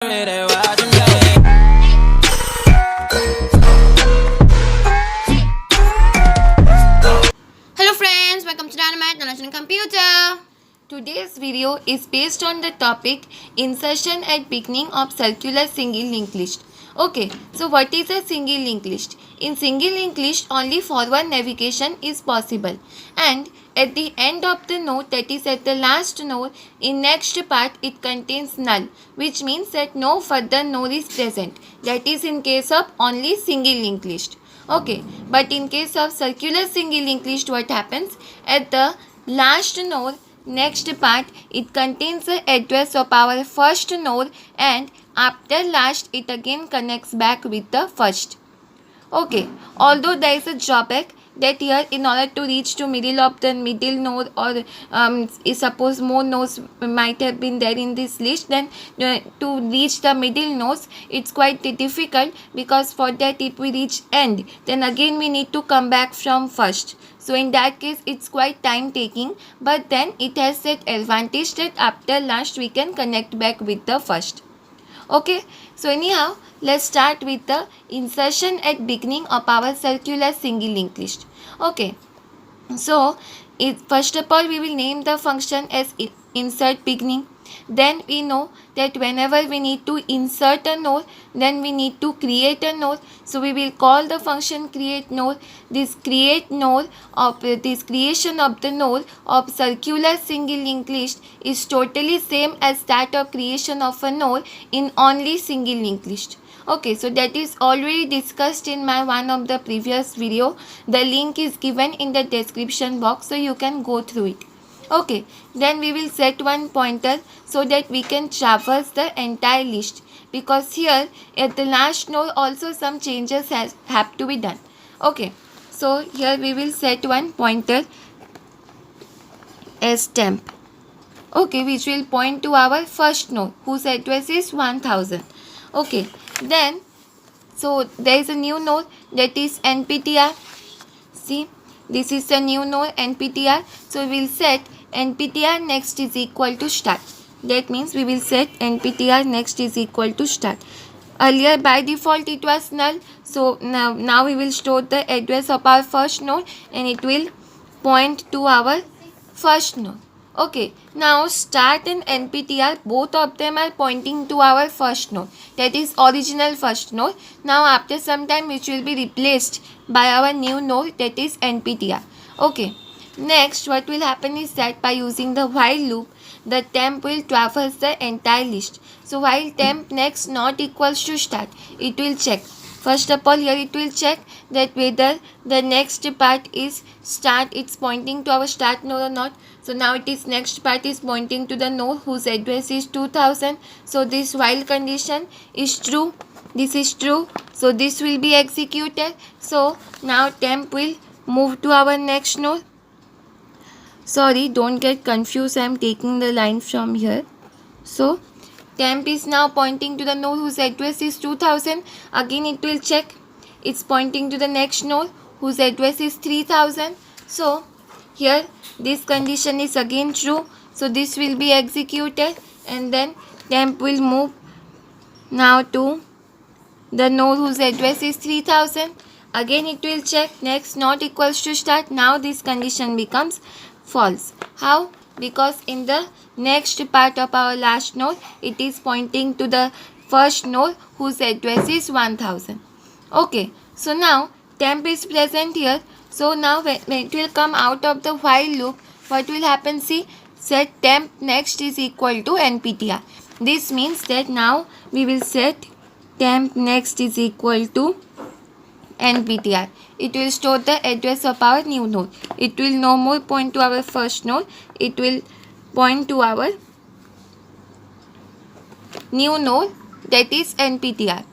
Hello friends, welcome to Dynamite National Computer. Today's video is based on the topic insertion at beginning of circular single linked list. Okay, so what is a single linked list? In single linked list, only forward navigation is possible, and at the end of the node, that is at the last node, in next part it contains null, which means that no further node is present. That is in case of only single linked list. Okay, but in case of circular single linked list, what happens? At the last node, next part, it contains the address of our first node, and after last it again connects back with the first. Okay, although there is a drawback that here in order to reach to middle of the middle node, or suppose more nodes might have been there in this list, then to reach the middle nodes it's quite difficult, because for that if we reach end, then again we need to come back from first. So in that case it's quite time taking, but then it has that advantage that after last we can connect back with the first. Okay, so anyhow, let's start with the insertion at beginning of our circular single linked list. Okay, so first of all we will name the function as insert beginning. Then we know that whenever we need to insert a node, then we need to create a node. So we will call the function create node. This create node of this creation of the node of circular single linked list is totally same as that of creation of a node in only single linked list. Okay, so that is already discussed in my one of the previous video. The link is given in the description box, so you can go through it. Okay, then we will set one pointer so that we can traverse the entire list, because here at the last node also some changes have to be done. Okay, so here we will set one pointer as temp. Okay, which will point to our first node whose address is 1000. Okay, then so there is a new node, that is nptr. See, this is the new node nptr. So we will set nptr next is equal to start. That means we will set nptr next is equal to start. Earlier by default it was null, so now we will store the address of our first node and it will point to our first node. Okay, now start and nptr, both of them are pointing to our first node, that is original first node. Now after some time which will be replaced by our new node, that is nptr. Okay, next what will happen is that by using the while loop, the temp will traverse the entire list. So while temp next not equals to start, it will check. First of all, here it will check that whether the next part is start, it's pointing to our start node or not. So now it is next part is pointing to the node whose address is 2000. So this while condition is true. This is true. So this will be executed. So now temp will move to our next node. Sorry, don't get confused. I am taking the line from here. So temp is now pointing to the node whose address is 2000. Again it will check. It's pointing to the next node whose address is 3000. So here this condition is again true. So this will be executed, and then temp will move now to the node whose address is 3000. Again it will check. Next not equals to start. Now this condition becomes false. How? Because in the next part of our last node, it is pointing to the first node whose address is 1000. Okay, so now temp is present here. So now when it will come out of the while loop, what will happen? See, set temp next is equal to nptr. This means that now we will set temp next is equal to nptr. It will store the address of our new node. It will no more point to our first node. It will point to our new node, that is nptr.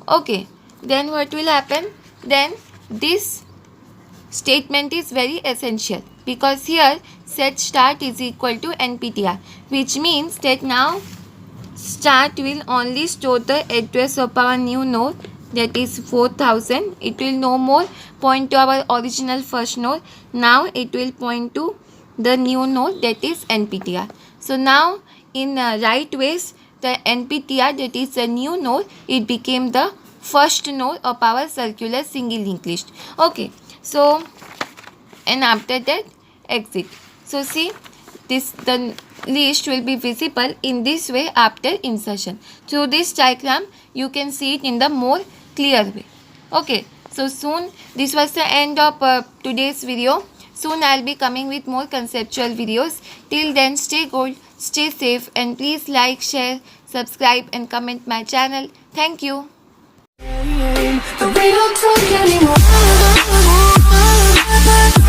Okay, then what will happen? Then this statement is very essential, because here set start is equal to nptr, which means that now start will only store the address of our new node, that is 4000. It will no more point to our original first node. Now it will point to the new node, that is nptr. So now in right ways the NPTR, that is a new node, it became the first node of our circular single linked list. Okay, so and after that exit. So see, this the list will be visible in this way after insertion. Through this diagram you can see it in the more clear way. Okay, so soon this was the end of today's video. Soon I'll be coming with more conceptual videos. Till then, stay good, stay safe, and please like, share, subscribe and comment my channel. Thank you. But we don't talk anymore.